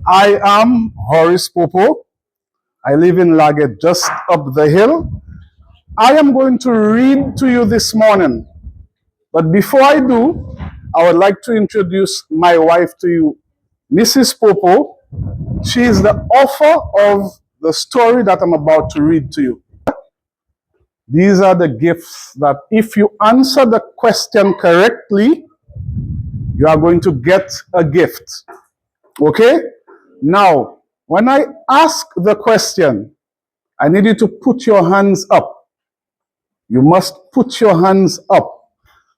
I am Horace Popo. I live in Laget, just up the hill. I am going to read to you this morning. But before I do, I would like to introduce my wife to you, Mrs. Popo. She is the author of the story that I'm about to read to you. These are the gifts that if you answer the question correctly, you are going to get a gift. Okay? Now, when I ask the question, I need you to put your hands up. You must put your hands up.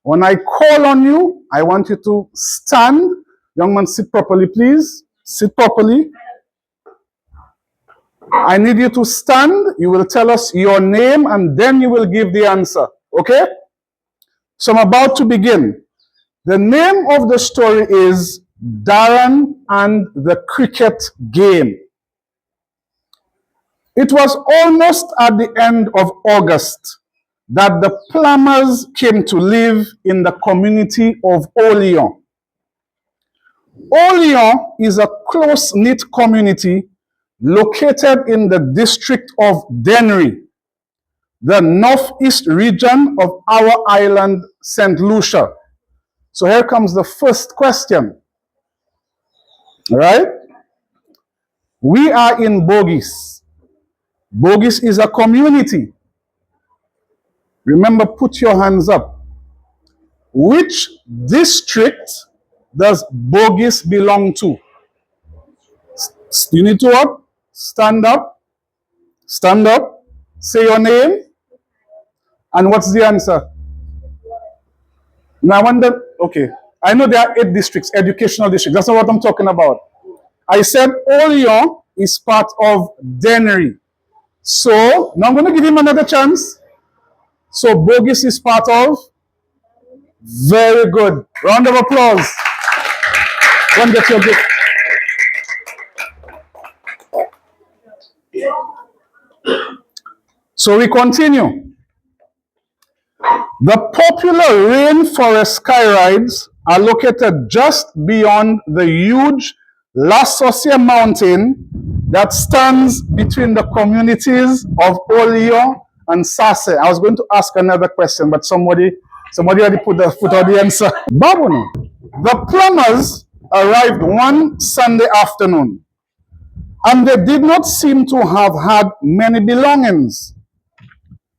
When I call on you, I want you to stand. Young man, sit properly, please. Sit properly. I need you to stand. You will tell us your name and then you will give the answer. Okay? So I'm about to begin. The name of the story is Darren and the Cricket Game. It was almost at the end of August that the Plumbers came to live in the community of Oleon. Oleon is a close-knit community located in the district of Dennery, the northeast region of our island, St. Lucia. So here comes the first question. All right? We are in Bogies. Bogies is a community. Remember, put your hands up. Which district does Bogies belong to? You need to what? Stand up. Stand up. Say your name. And what's the answer? Now, I wonder, okay. I know there are 8 districts, educational districts. That's not what I'm talking about. I said Oleon is part of Dennery. So, now I'm going to give him another chance. So, Bogies is part of? Very good. Round of applause. Go and get your gift. So, we continue. The popular rainforest sky rides are located just beyond the huge La Saucier Mountain that stands between the communities of Oleon and Sasse. I was going to ask another question, but somebody already put out the answer. Babono. The Plumbers arrived one Sunday afternoon, and they did not seem to have had many belongings.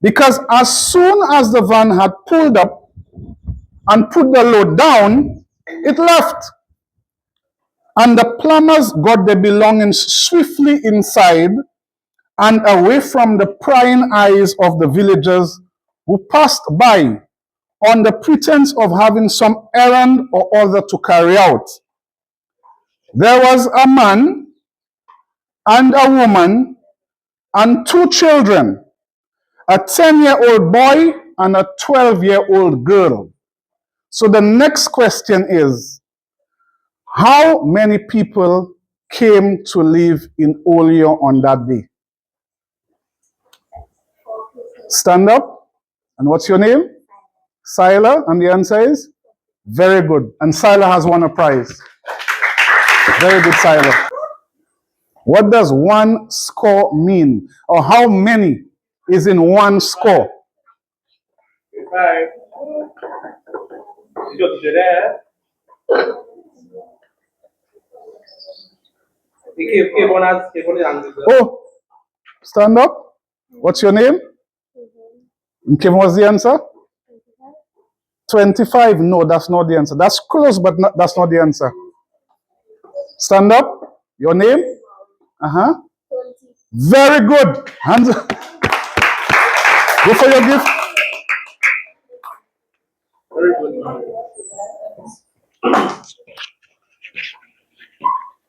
Because as soon as the van had pulled up and put the load down, it left. And the Plumbers got their belongings swiftly inside and away from the prying eyes of the villagers who passed by on the pretense of having some errand or other to carry out. There was a man and a woman and 2 children, a 10-year-old boy and a 12-year-old girl. So the next question is, how many people came to live in Oleon on that day? Stand up. And what's your name? Sila. And the answer is? Very good. And Sila has won a prize. Very good, Sila. What does 1 score mean? Or how many is in 1 score? Oh, stand up. What's your name? Kim, what's the answer? 25. No, that's not the answer. That's close, but that's not the answer. Stand up. Your name? Very good. Hands up. Go for your gift.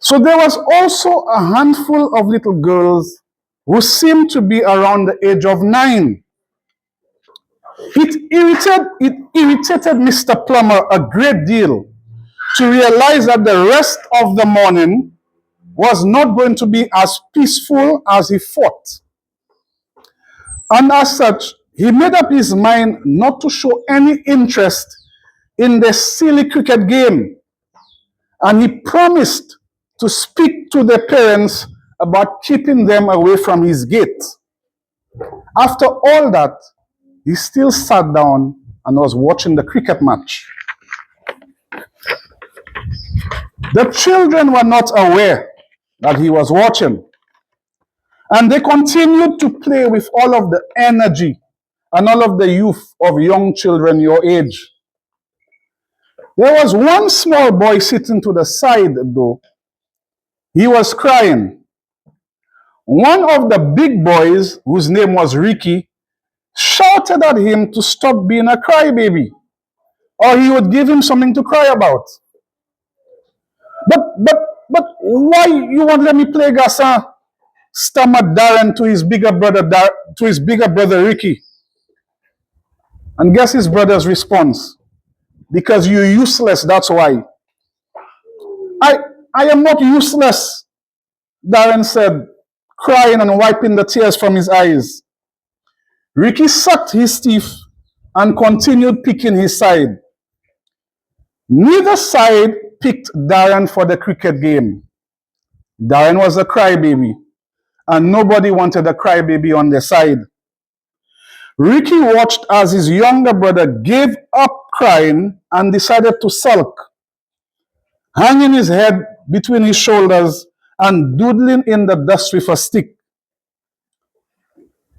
So there was also a handful of little girls who seemed to be around the age of 9. It irritated Mr. Plummer a great deal to realize that the rest of the morning was not going to be as peaceful as he thought. And as such, he made up his mind not to show any interest in the silly cricket game. And he promised to speak to their parents about keeping them away from his gate. After all that, he still sat down and was watching the cricket match. The children were not aware that he was watching, and they continued to play with all of the energy and all of the youth of young children your age. There was one small boy sitting to the side, though. He was crying. One of the big boys, whose name was Ricky, shouted at him to stop being a crybaby, or he would give him something to cry about. But why you won't let me play Gassan? Stammered Darren to his bigger brother Ricky. And guess his brother's response? Because you're useless, that's why. I am not useless, Darren said, crying and wiping the tears from his eyes. Ricky sucked his teeth and continued picking his side. Neither side picked Darren for the cricket game. Darren was a crybaby, and nobody wanted a crybaby on their side. Ricky watched as his younger brother gave up crying and decided to sulk, hanging his head between his shoulders and doodling in the dust with a stick.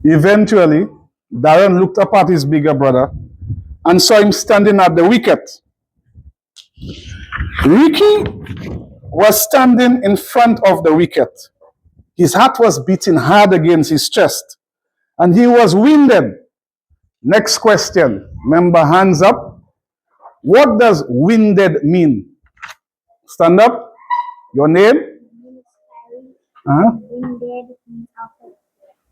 Eventually, Darren looked up at his bigger brother and saw him standing at the wicket. Ricky was standing in front of the wicket. His heart was beating hard against his chest, and he was winded. Next question. Remember, hands up. What does winded mean? Stand up. Your name? Winded means out of breath.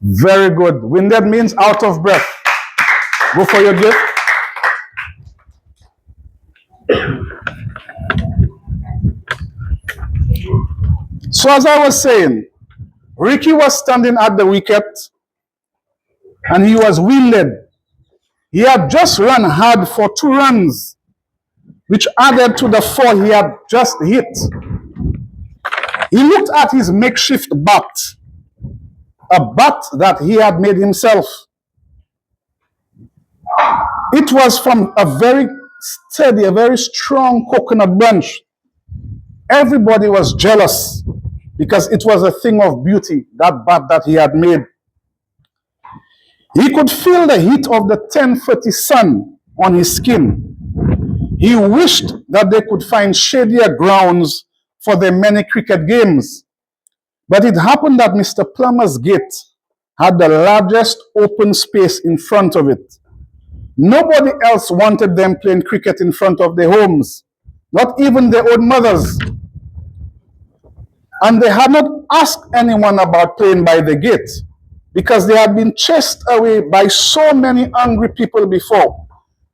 Very good. Winded means out of breath. Go for your gift. So as I was saying, Ricky was standing at the wicket and he was winded. He had just run hard for 2 runs, which added to the 4 he had just hit. He looked at his makeshift bat, a bat that he had made himself. It was from a very steady, a very strong coconut branch. Everybody was jealous because it was a thing of beauty, that bat that he had made. He could feel the heat of the 10:30 sun on his skin. He wished that they could find shadier grounds for their many cricket games. But it happened that Mr. Plummer's gate had the largest open space in front of it. Nobody else wanted them playing cricket in front of their homes, not even their own mothers. And they had not asked anyone about playing by the gate because they had been chased away by so many angry people before.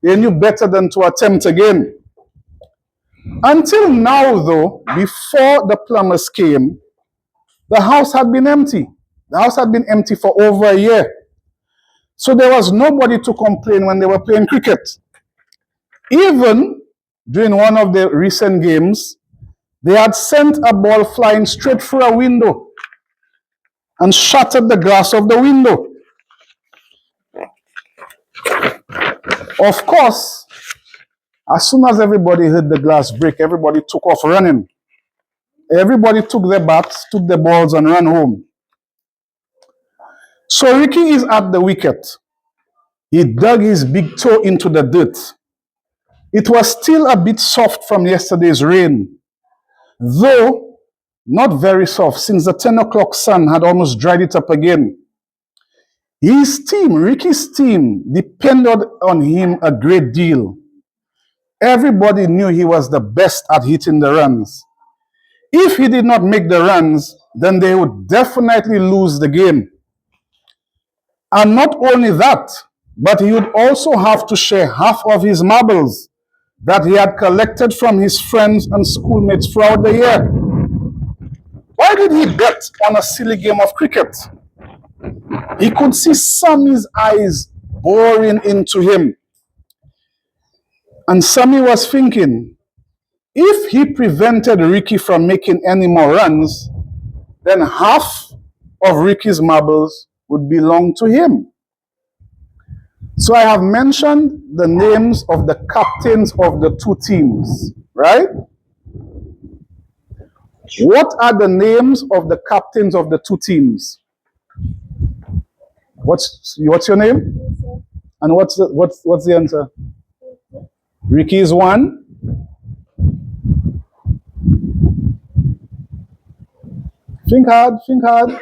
They knew better than to attempt again. Until now, though, before the Plumbers came, the house had been empty. The house had been empty for over a year. So there was nobody to complain when they were playing cricket. Even during one of the recent games, they had sent a ball flying straight through a window and shattered the glass of the window. Of course, as soon as everybody heard the glass break, everybody took off running. Everybody took their bats, took their balls, and ran home. So Ricky is at the wicket. He dug his big toe into the dirt. It was still a bit soft from yesterday's rain, though not very soft since the 10 o'clock sun had almost dried it up again. His team, Ricky's team, depended on him a great deal. Everybody knew he was the best at hitting the runs. If he did not make the runs, then they would definitely lose the game. And not only that, but he would also have to share half of his marbles that he had collected from his friends and schoolmates throughout the year. Why did he bet on a silly game of cricket? He could see Sammy's eyes boring into him. And Sammy was thinking, If he prevented Ricky from making any more runs, then half of Ricky's marbles would belong to him. So I have mentioned the names of the captains of the two teams, right? What are the names of the captains of the two teams? What's your name? And what's the answer? Ricky is one. Think hard, think hard.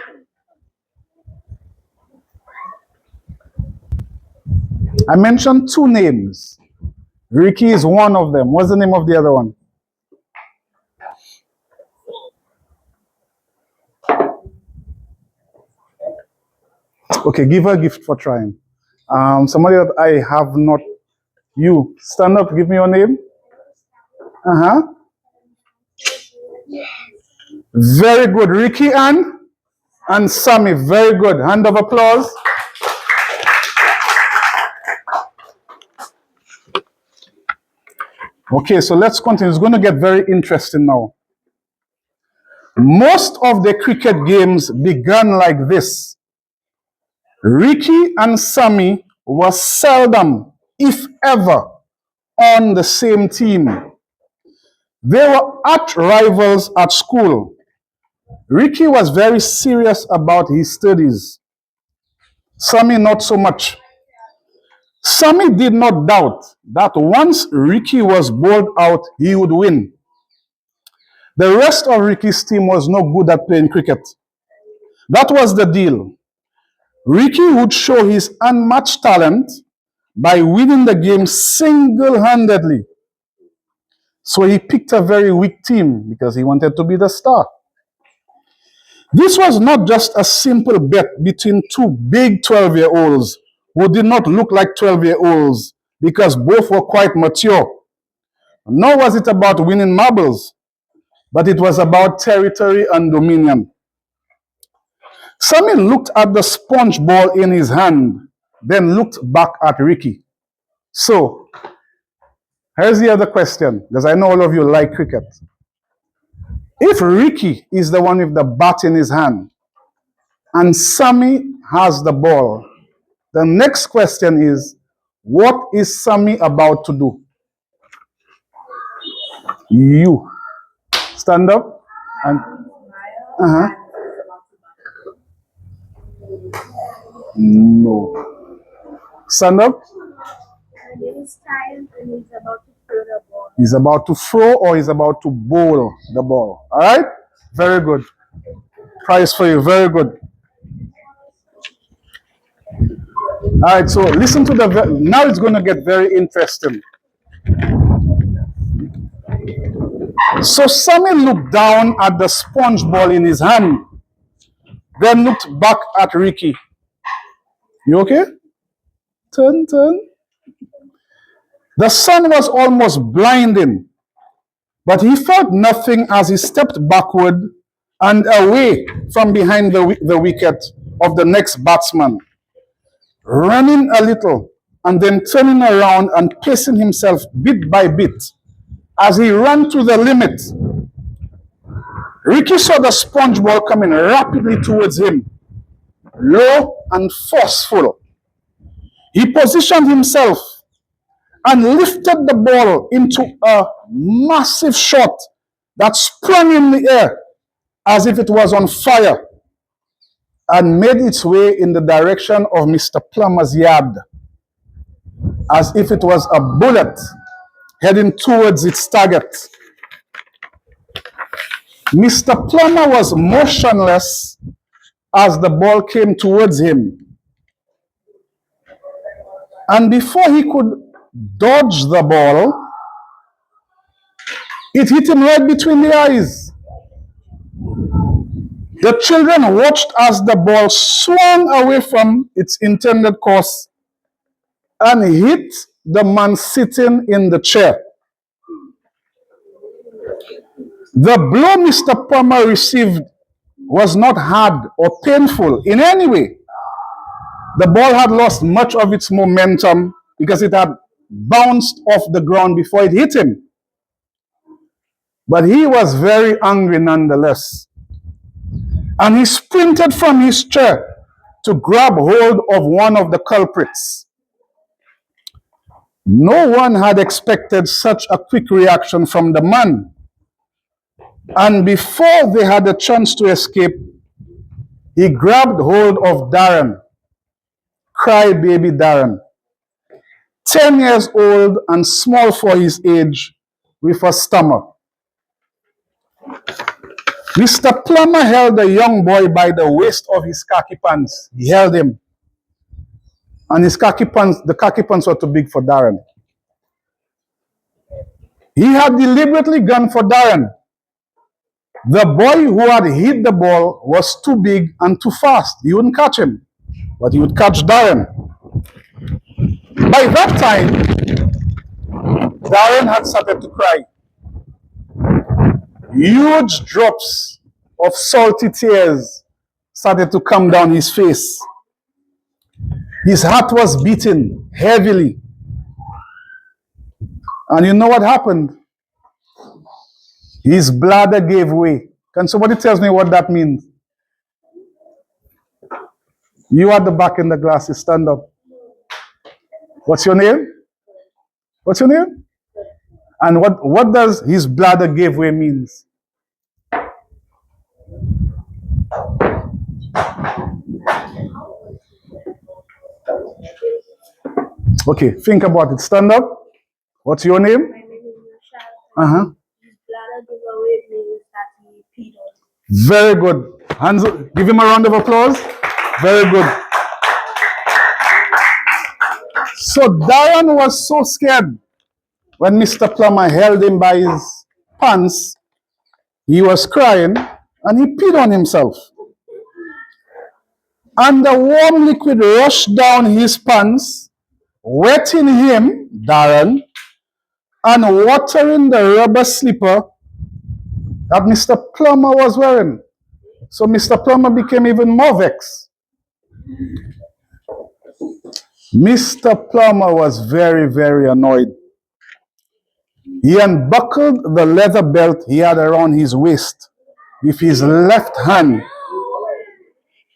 I mentioned two names. Ricky is one of them. What's the name of the other one? Okay, give her a gift for trying. Somebody that I have not. You, stand up, give me your name. Uh-huh. Very good. Ricky and Sammy. Very good. Hand of applause. Okay, so let's continue. It's going to get very interesting now. Most of the cricket games began like this. Ricky and Sammy were seldom, if ever, on the same team. They were arch rivals at school. Ricky was very serious about his studies. Sammy not so much. Sammy did not doubt that once Ricky was bowled out, he would win. The rest of Ricky's team was no good at playing cricket. That was the deal. Ricky would show his unmatched talent by winning the game single-handedly. So he picked a very weak team because he wanted to be the star. This was not just a simple bet between two big 12-year-olds who did not look like 12-year-olds because both were quite mature. Nor was it about winning marbles, but it was about territory and dominion. Sammy looked at the sponge ball in his hand, then looked back at Ricky. So, here's the other question, because I know all of you like cricket. If Ricky is the one with the bat in his hand, and Sammy has the ball, the next question is, what is Sammy about to do? You. Stand up and... Uh-huh. No. Stand up. This time and he's about to throw the ball. He's about to throw or he's about to bowl the ball. All right? Very good. Prize for you. Very good. All right, so listen to now it's going to get very interesting. So Sammy looked down at the sponge ball in his hand, then looked back at Ricky. You okay? Turn. The sun was almost blinding, but he felt nothing as he stepped backward and away from behind the wicket of the next batsman, running a little and then turning around and pacing himself bit by bit as he ran to the limit. Ricky saw the sponge ball coming rapidly towards him, low and forceful. He positioned himself and lifted the ball into a massive shot that sprang in the air as if it was on fire and made its way in the direction of Mr. Plummer's yard, as if it was a bullet heading towards its target. Mr. Plummer was motionless as the ball came towards him. And before he could dodge the ball, it hit him right between the eyes. The children watched as the ball swung away from its intended course and hit the man sitting in the chair. The blow Mr. Plummer received was not hard or painful in any way. The ball had lost much of its momentum because it had bounced off the ground before it hit him. But he was very angry nonetheless. And he sprinted from his chair to grab hold of one of the culprits. No one had expected such a quick reaction from the man. And before they had a chance to escape, he grabbed hold of Darren, crybaby Darren, 10 years old and small for his age, with a stammer. Mr. Plummer held the young boy by the waist of his khaki pants. He held him. And the khaki pants were too big for Darren. He had deliberately gone for Darren. The boy who had hit the ball was too big and too fast. He wouldn't catch him, but he would catch Darren. By that time, Darren had started to cry. Huge drops of salty tears started to come down his face. His heart was beating heavily. And you know what happened? His bladder gave way. Can somebody tell me what that means? You at the back in the glasses, stand up. What's your name? What's your name? And what does his bladder gave way means? Okay, think about it. Stand up. What's your name? My name is Michelle. His bladder gave away means that he peed on. Very good. Hands up. Give him a round of applause. Very good. So Darren was so scared when Mr. Plummer held him by his pants. He was crying and he peed on himself. And the warm liquid rushed down his pants, wetting him, Darren, and watering the rubber slipper that Mr. Plummer was wearing. So Mr. Plummer became even more vexed. Mr. Plummer was very, very annoyed. He unbuckled the leather belt he had around his waist with his left hand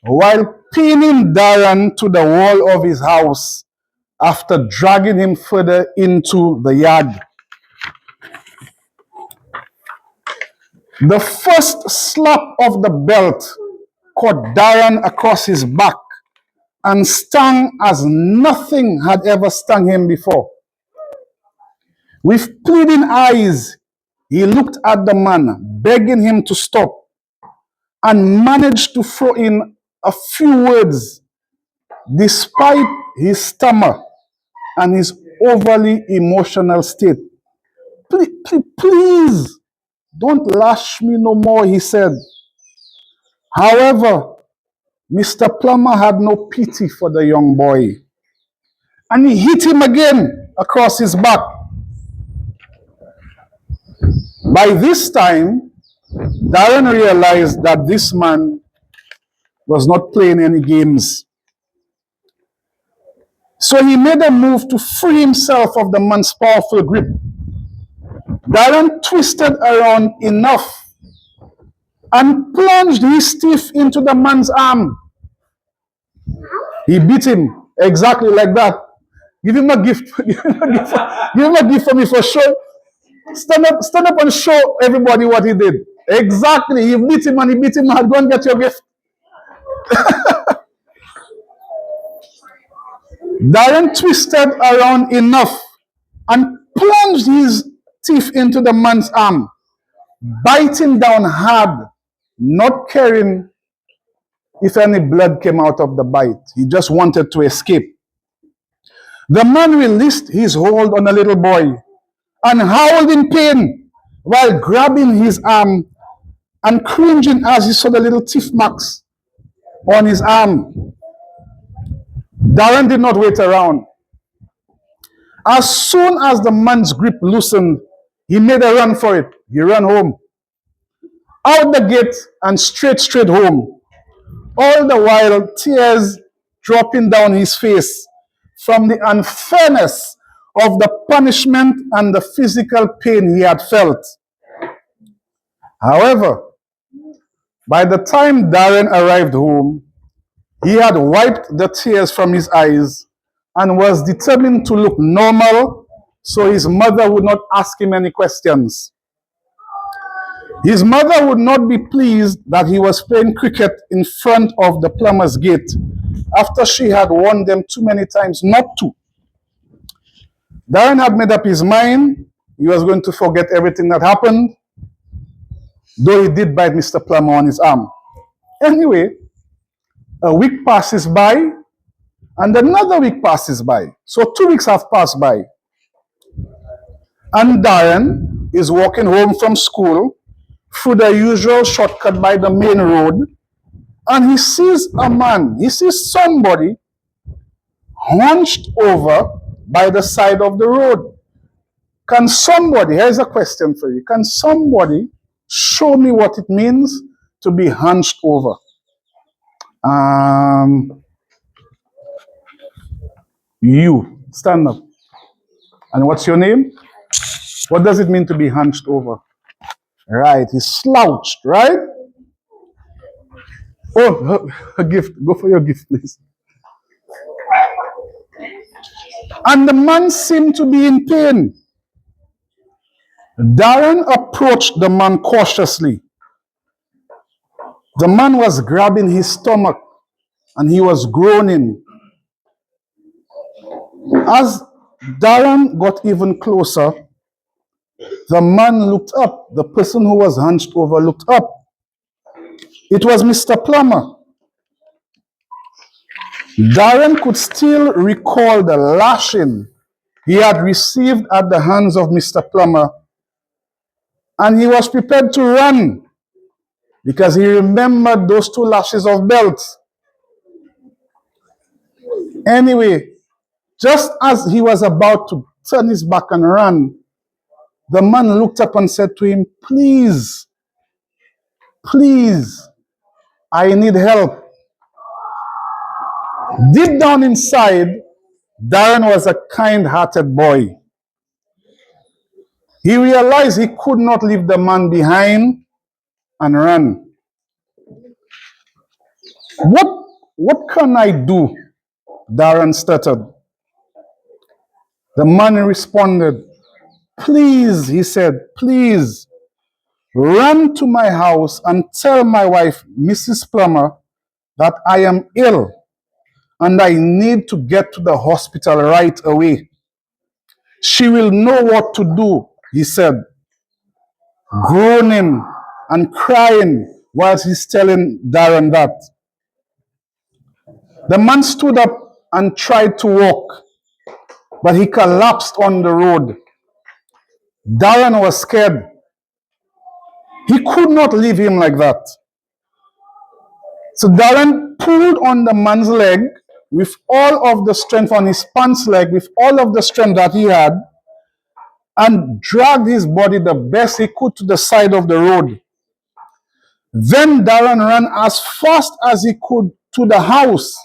while pinning Darren to the wall of his house after dragging him further into the yard. The first slap of the belt caught Darren across his back and stung as nothing had ever stung him before. With pleading eyes, he looked at the man, begging him to stop, and managed to throw in a few words despite his stammer and his overly emotional state. Please, don't lash me no more, he said. However, Mr. Plummer had no pity for the young boy, and he hit him again across his back. By this time, Darren realized that this man was not playing any games. So he made a move to free himself of the man's powerful grip. Darren twisted around enough and plunged his teeth into the man's arm. He beat him exactly like that. Give him a gift. Give him a gift for me for sure. Stand up and show everybody what he did. Exactly. He beat him and he beat him hard. Go and get your gift. Darren twisted around enough and plunged his teeth into the man's arm, biting down hard, not caring if any blood came out of the bite. He just wanted to escape. The man released his hold on the little boy and howled in pain while grabbing his arm and cringing as he saw the little teeth marks on his arm. Darren did not wait around. As soon as the man's grip loosened, he made a run for it. He ran home, out the gate and straight home, all the while tears dropping down his face from the unfairness of the punishment and the physical pain he had felt. However, by the time Darren arrived home, he had wiped the tears from his eyes and was determined to look normal so his mother would not ask him any questions. His mother would not be pleased that he was playing cricket in front of the plumber's gate after she had warned them too many times not to. Darren had made up his mind he was going to forget everything that happened, though he did bite Mr. Plummer on his arm. Anyway, a week passes by and another week passes by. So 2 weeks have passed by. And Darren is walking home from school through the usual shortcut by the main road, and he sees somebody hunched over by the side of the road. Here's a question for you. Can somebody show me what it means to be hunched over? You, stand up. And what's your name? What does it mean to be hunched over? Right, he's slouched, right? Oh, a gift. Go for your gift, please. And the man seemed to be in pain. Darren approached the man cautiously. The man was grabbing his stomach and he was groaning. As Darren got even closer, the man looked up. The person who was hunched over looked up. It was Mr. Plummer. Darren could still recall the lashing he had received at the hands of Mr. Plummer, and he was prepared to run because he remembered those 2 lashes of belt. Anyway, just as he was about to turn his back and run, the man looked up and said to him, please, I need help. Deep down inside, Darren was a kind-hearted boy. He realized he could not leave the man behind and run. What can I do? Darren stuttered. The man responded, please, he said, please, run to my house and tell my wife, Mrs. Plummer, that I am ill and I need to get to the hospital right away. She will know what to do, he said, groaning and crying whilst he's telling Darren that. The man stood up and tried to walk, but he collapsed on the road. Darren was scared. He could not leave him like that. So Darren pulled on the man's leg with all of the strength, on his pants leg, with all of the strength that he had, and dragged his body the best he could to the side of the road. Then Darren ran as fast as he could to the house,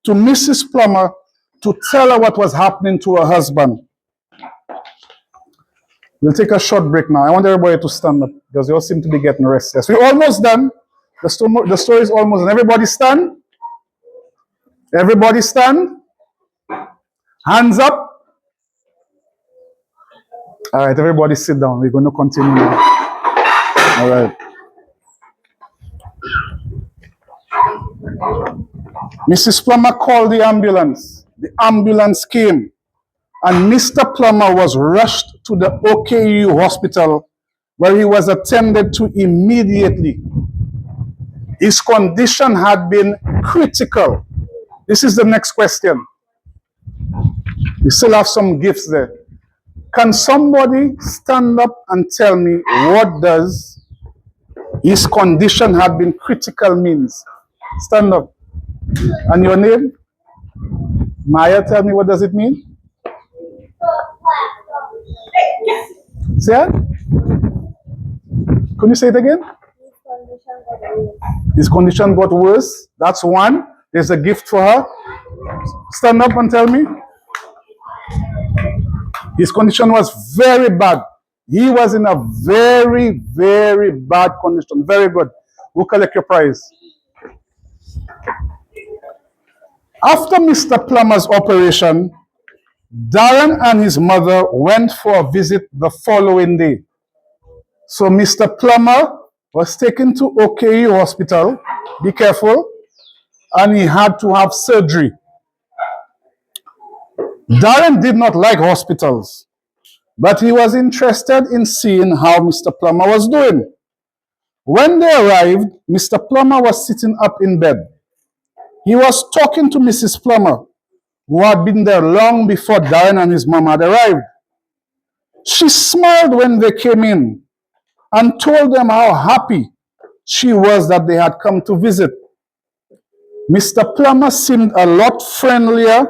to Mrs. Plummer, to tell her what was happening to her husband. We'll take a short break now. I want everybody to stand up because they all seem to be getting restless. We're almost done. The story is almost done. Everybody stand. Everybody stand. Hands up. All right, everybody sit down. We're going to continue now. All right. Mrs. Plummer called the ambulance. The ambulance came, and Mr. Plummer was rushed to the OKU hospital, where he was attended to immediately. His condition had been critical. This is the next question. We still have some gifts there. Can somebody stand up and tell me what does his condition had been critical means? Stand up. And your name? Maya, tell me what does it mean? Say it? Can you say it again? His condition got worse. That's one. There's a gift for her. Stand up and tell me. His condition was very bad. He was in a very, very bad condition. Very good. We'll collect your prize. After Mr. Plummer's operation, Darren and his mother went for a visit the following day. So Mr. Plummer was taken to OKU Hospital. Be careful. And he had to have surgery. Darren did not like hospitals, but he was interested in seeing how Mr. Plummer was doing. When they arrived, Mr. Plummer was sitting up in bed. He was talking to Mrs. Plummer, who had been there long before Darren and his mom had arrived. She smiled when they came in and told them how happy she was that they had come to visit. Mr. Plummer seemed a lot friendlier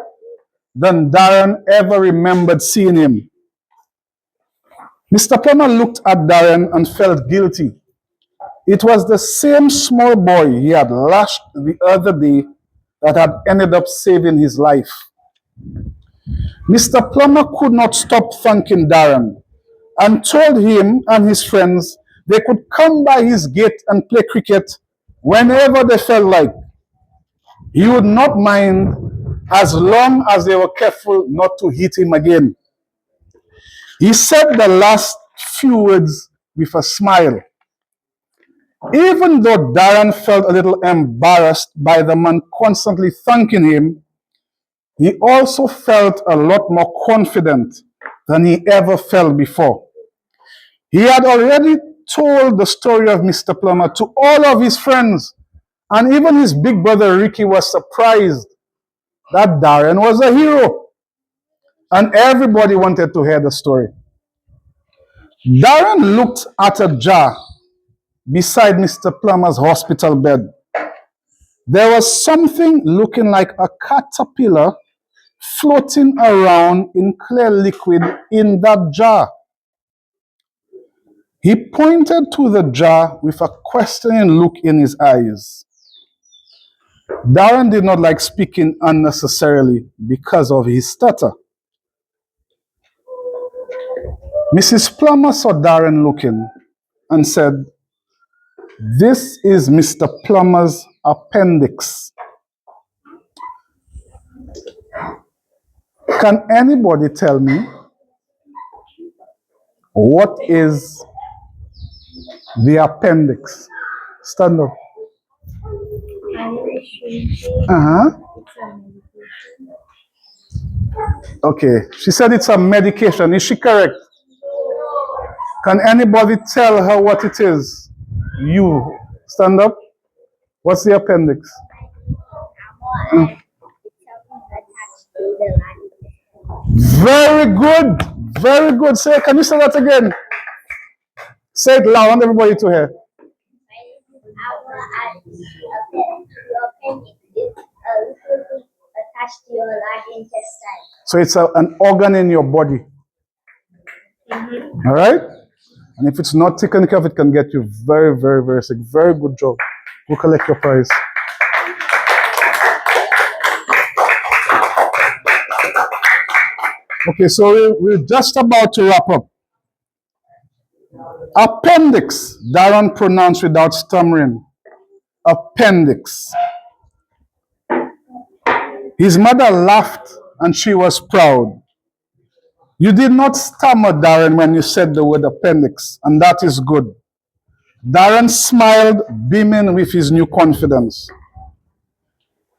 than Darren ever remembered seeing him. Mr. Plummer looked at Darren and felt guilty. It was the same small boy he had lashed the other day that had ended up saving his life. Mr. Plummer could not stop thanking Darren and told him and his friends they could come by his gate and play cricket whenever they felt like. He would not mind as long as they were careful not to hit him again. He said the last few words with a smile. Even though Darren felt a little embarrassed by the man constantly thanking him, he also felt a lot more confident than he ever felt before. He had already told the story of Mr. Plummer to all of his friends, and even his big brother Ricky was surprised that Darren was a hero, and everybody wanted to hear the story. Darren looked at a jar beside Mr. Plummer's hospital bed. There was something looking like a caterpillar floating around in clear liquid in that jar. He pointed to the jar with a questioning look in his eyes. Darren did not like speaking unnecessarily because of his stutter. Mrs. Plummer saw Darren looking and said, "This is Mr. Plummer's appendix." Can anybody tell me what is the appendix? Stand up. Okay, she said it's a medication. Is she correct? Can anybody tell her what it is? You. Stand up. What's the appendix? Very good. Very good. Say, can you say that again? Say it loud. I want everybody to hear. Attached to your large intestine. So it's an organ in your body. All right? And if it's not taken care of, it can get you very, very, very sick. Very good job. We'll collect your prize. Okay, so we're just about to wrap up. Appendix. Darren pronounced without stammering. Appendix. His mother laughed and she was proud. You did not stammer, Darren, when you said the word appendix, and that is good. Darren smiled, beaming with his new confidence.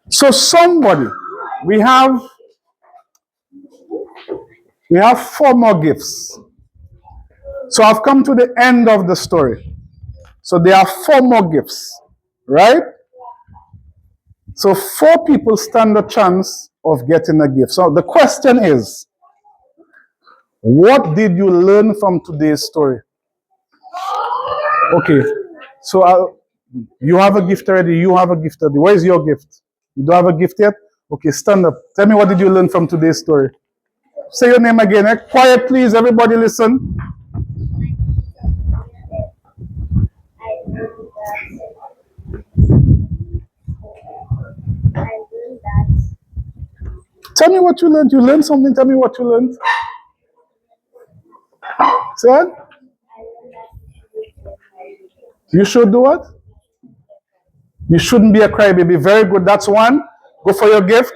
So somebody, we have 4 more gifts. So I've come to the end of the story. So there are 4 more gifts, right? So 4 people stand a chance of getting a gift. So the question is, what did you learn from today's story? Okay, so you have a gift already. You have a gift already. Where is your gift? You don't have a gift yet? Okay, stand up. Tell me, what did you learn from today's story? Say your name again. Eh? Quiet, please. Everybody listen. Tell me what you learned. You learned something. Tell me what you learned. Say it. You should do what? You shouldn't be a crybaby. Very good. That's one. Go for your gift.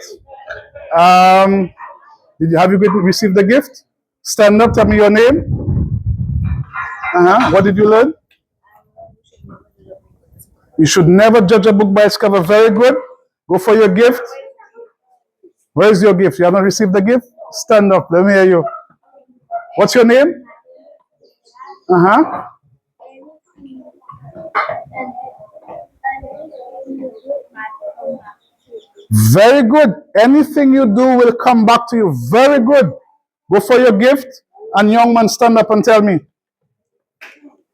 Have you received the gift? Stand up. Tell me your name. What did you learn? You should never judge a book by its cover. Very good. Go for your gift. Where is your gift? You haven't received the gift? Stand up. Let me hear you. What's your name? Very good. Anything you do will come back to you. Very good. Go for your gift. And young man, stand up and tell me.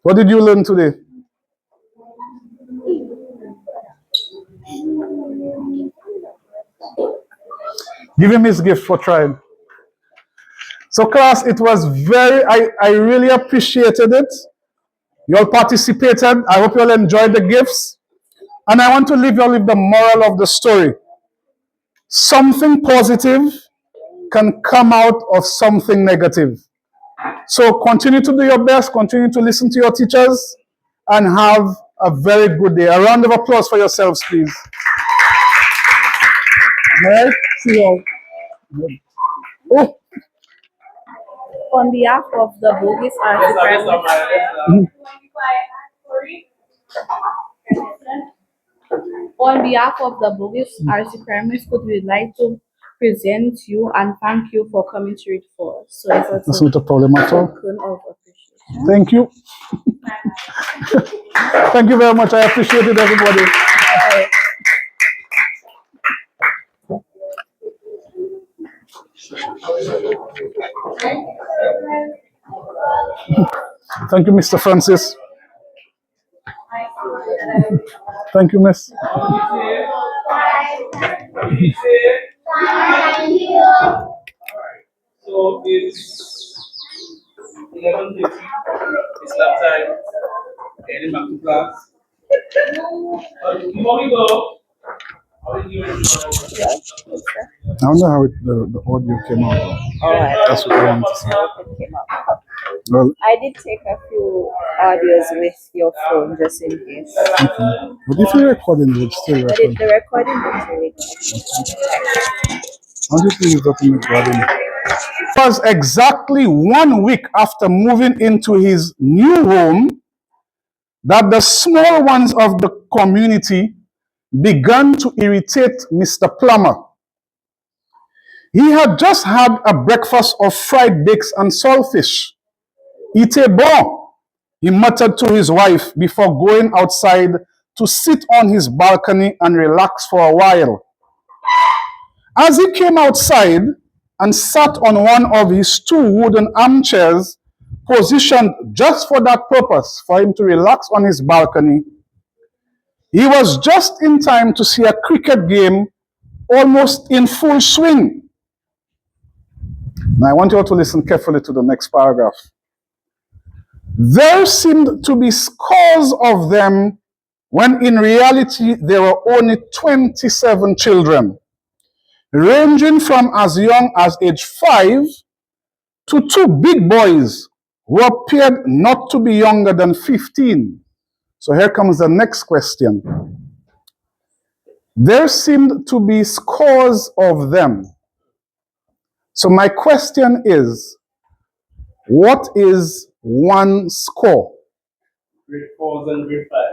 What did you learn today? Give him his gift for trying. So class, it was I really appreciated it. You all participated. I hope you all enjoyed the gifts. And I want to leave you all with the moral of the story. Something positive can come out of something negative. So continue to do your best, continue to listen to your teachers, and have a very good day. A round of applause for yourselves, please. All right? See you all. Oh. On behalf of the Bogus RC Primary, on behalf of the Bogus RC Primary School, we would like to present you and thank you for coming to read for us. So That's not a problem at all. token of appreciation. Thank you. Thank you very much. I appreciate it, everybody. Thank you, Mr. Francis. Thank you, Miss. So it's 11:50. It's lab time. Heading back to class. Before we go, I will give you I wonder how the audio came out. That's what I want to see. Well, I did take a few audios with your phone just in case. but if you're recording, it would still But record. the recording was really good. I'll just leave it up in the garden. It was exactly 1 week after moving into his new home that the small ones of the community began to irritate Mr. Plummer. He had just had a breakfast of fried bakes and saltfish. "Ite bon," he muttered to his wife before going outside to sit on his balcony and relax for a while. As he came outside and sat on one of his 2 wooden armchairs, positioned just for that purpose, for him to relax on his balcony, he was just in time to see a cricket game almost in full swing. Now I want you all to listen carefully to the next paragraph. There seemed to be scores of them when in reality there were only 27 children, ranging from as young as age 5 to 2 big boys who appeared not to be younger than 15. So here comes the next question. There seemed to be scores of them. So my question is, what is 1 score? grade 4s and grade 5.